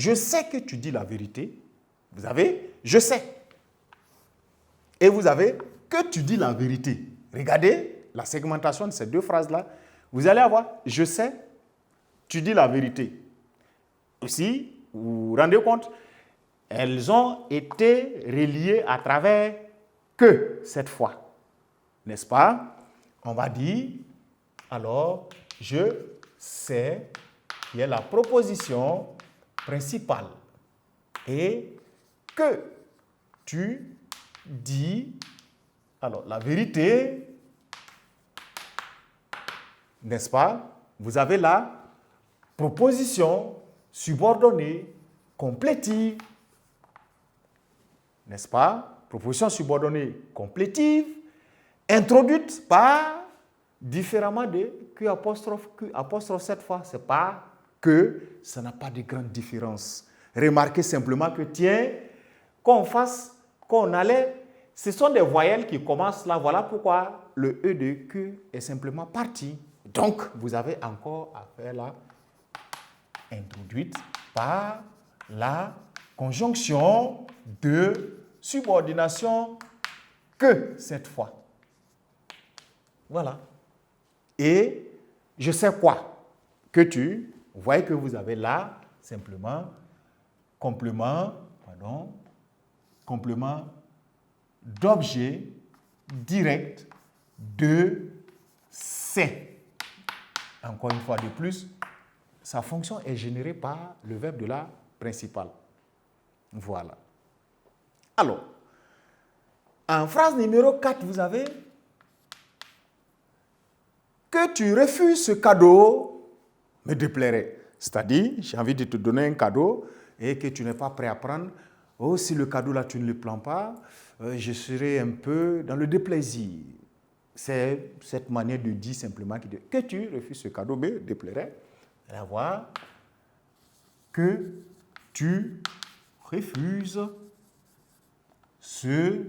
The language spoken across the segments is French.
je sais que tu dis la vérité. Vous avez je sais. Et vous avez que tu dis la vérité. Regardez la segmentation de ces deux phrases-là. Vous allez avoir je sais, tu dis la vérité. Aussi, vous vous rendez compte, elles ont été reliées à travers que cette fois. N'est-ce pas? On va dire, alors, je sais, qui est la proposition principale. Et que tu dis, alors, la vérité, n'est-ce pas? Vous avez la proposition subordonnée complétive, n'est-ce pas? Proposition subordonnée complétive, introduite par différemment de Q apostrophe cette fois, c'est pas que, ça n'a pas de grande différence. Remarquez simplement que, tiens, qu'on allait, ce sont des voyelles qui commencent là, voilà pourquoi le E de Q est simplement parti. Donc, vous avez encore à faire la introduite par la conjonction de subordination que cette fois. Voilà. Et je sais quoi? Que tu, vous voyez que vous avez là simplement complément d'objet direct de c'est. Encore une fois de plus, sa fonction est générée par le verbe de la principale. Voilà. Alors, en phrase numéro 4, vous avez que tu refuses ce cadeau me déplairait. C'est-à-dire, j'ai envie de te donner un cadeau et que tu n'es pas prêt à prendre. Oh, si le cadeau là, tu ne le prends pas, je serai un peu dans le déplaisir. C'est cette manière de dire simplement que tu refuses ce cadeau me déplairait. Allez voir que tu refuses ce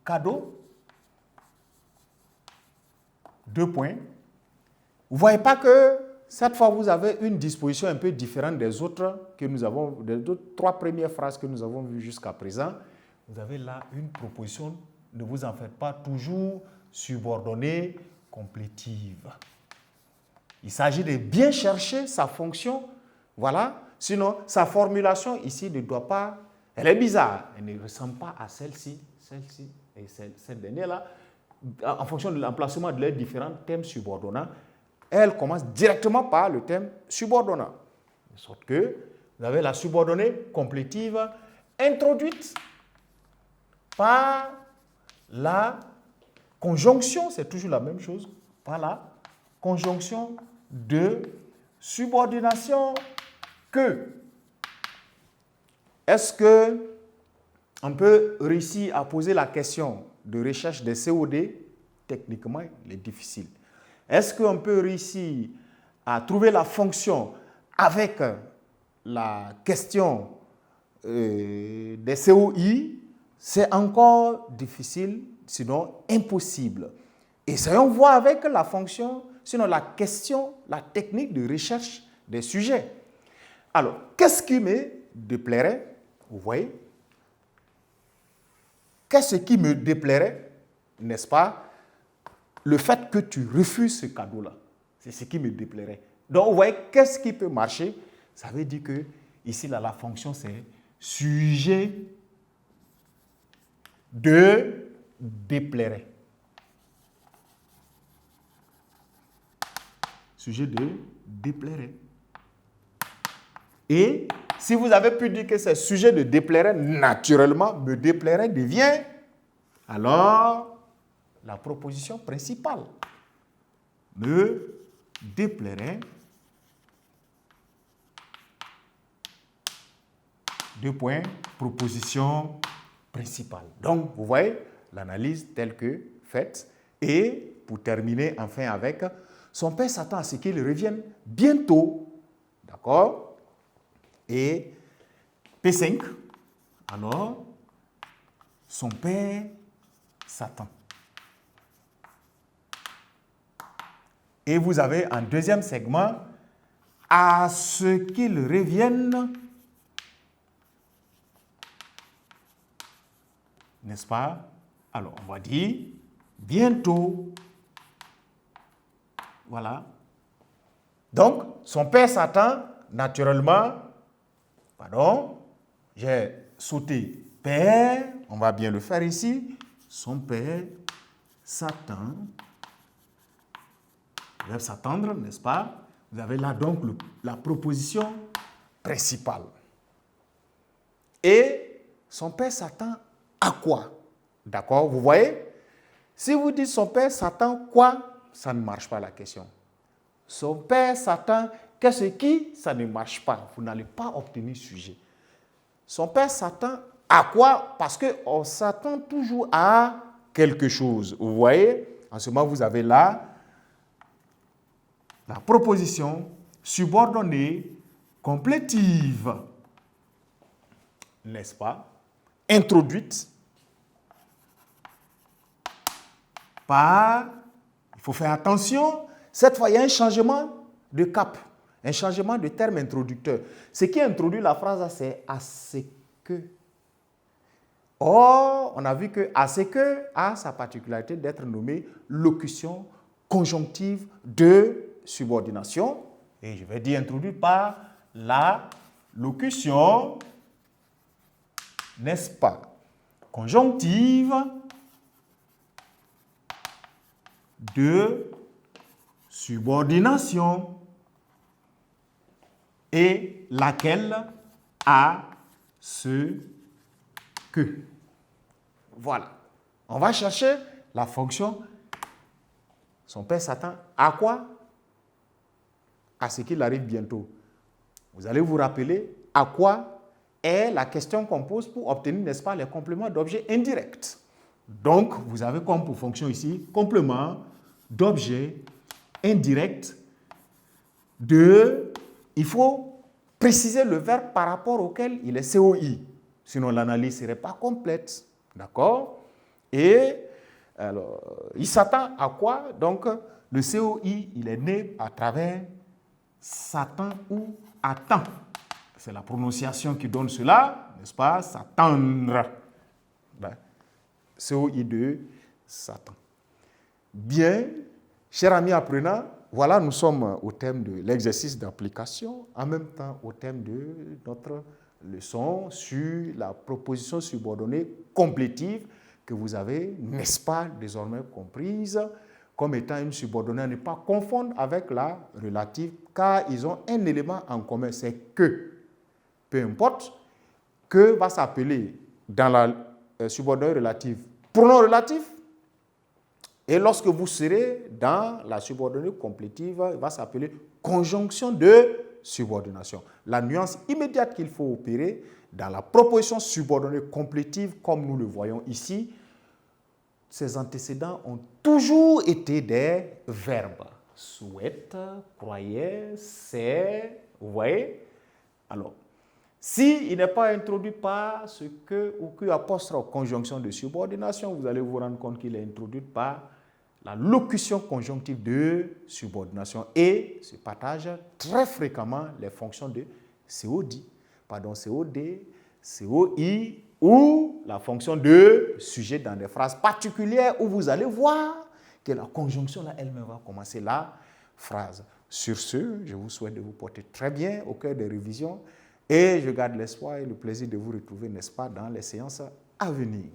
cadeau. 2 points. Vous ne voyez pas que cette fois, vous avez une disposition un peu différente des autres que nous avons, des 3 premières phrases que nous avons vues jusqu'à présent. Vous avez là une proposition, ne vous en faites pas, toujours subordonnée, complétive. Il s'agit de bien chercher sa fonction, voilà. Sinon, sa formulation ici ne doit pas, elle est bizarre, elle ne ressemble pas à celle-ci et cette dernière-là. En fonction de l'emplacement de leurs différents thèmes subordonnants, elle commence directement par le thème subordonnant. De sorte que vous avez la subordonnée complétive introduite par la conjonction, c'est toujours la même chose, par la conjonction de subordination que. Est-ce qu'on peut réussir à poser la question de recherche des COD? Techniquement, il est difficile. Est-ce qu'on peut réussir à trouver la fonction avec la question des COI? C'est encore difficile, sinon impossible. Essayons de voir avec la fonction, sinon la question, la technique de recherche des sujets. Alors, qu'est-ce qui me déplairait? Vous voyez? Qu'est-ce qui me déplairait, n'est-ce pas? Le fait que tu refuses ce cadeau-là, c'est ce qui me déplairait. Donc, vous voyez, qu'est-ce qui peut marcher? Ça veut dire que ici, là, la fonction, c'est sujet de déplairait. Sujet de déplairait. Et si vous avez pu dire que c'est sujet de déplairait, naturellement, me déplairait devient alors la proposition principale. Me déplairait. 2 points, proposition principale. Donc, vous voyez l'analyse telle que faite. Et pour terminer enfin avec, son père s'attend à ce qu'il revienne bientôt. D'accord? Et P5, alors, son père s'attend. Et vous avez un deuxième segment, à ce qu'ils reviennent, n'est-ce pas? Alors, on va dire bientôt. Voilà. Donc, son père Satan, naturellement, pardon, j'ai sauté père, on va bien le faire ici. Son père Satan, le verbe s'attendre, n'est-ce pas? Vous avez là donc la proposition principale. Et son père Satan à quoi? D'accord, vous voyez? Si vous dites son père Satan quoi? Ça ne marche pas la question. Son père Satan, qu'est-ce qui? Ça ne marche pas. Vous n'allez pas obtenir sujet. Son père Satan à quoi? Parce qu'on s'attend toujours à quelque chose. Vous voyez? En ce moment, vous avez là la proposition subordonnée complétive, n'est-ce pas? Introduite par, il faut faire attention, cette fois il y a un changement de cap, un changement de terme introducteur. Ce qui introduit la phrase, c'est à ce que. Or, on a vu que à ce que a sa particularité d'être nommé locution conjonctive de subordination. Et je vais dire introduite par la locution, n'est-ce pas, conjonctive de subordination et laquelle a ce que. Voilà. On va chercher la fonction. Son père Satan à quoi? À ce qu'il arrive bientôt. Vous allez vous rappeler à quoi est la question qu'on pose pour obtenir, n'est-ce pas, les compléments d'objet indirects. Donc, vous avez comme pour fonction ici, complément d'objet indirect de, il faut préciser le verbe par rapport auquel il est COI. Sinon, l'analyse ne serait pas complète. D'accord? Et alors, il s'attend à quoi? Donc, le COI, il est né à travers Satan ou attend. C'est la prononciation qui donne cela, n'est-ce pas? S'attendre. COI de Satan. Bien, chers amis apprenants, voilà, nous sommes au thème de l'exercice d'application, en même temps au thème de notre leçon sur la proposition subordonnée complétive que vous avez, n'est-ce pas, désormais comprise comme étant une subordonnée à ne pas confondre avec la relative, car ils ont un élément en commun, c'est que. Peu importe, que va s'appeler dans la subordonnée relative pronom relatif, et lorsque vous serez dans la subordonnée complétive, il va s'appeler conjonction de subordination. La nuance immédiate qu'il faut opérer dans la proposition subordonnée complétive, comme nous le voyons ici, ces antécédents ont toujours été des verbes. Souhaite, croyait, c'est, vous voyez? Alors, s'il n'est pas introduit par ce que ou que apostrophe conjonction de subordination, vous allez vous rendre compte qu'il est introduit par la locution conjonctive de subordination et se partage très fréquemment les fonctions de COD, COD, COI ou la fonction de sujet dans des phrases particulières où vous allez voir que la conjonction là elle-même va commencer la phrase. Sur ce, je vous souhaite de vous porter très bien au cœur des révisions et je garde l'espoir et le plaisir de vous retrouver, n'est-ce pas, dans les séances à venir.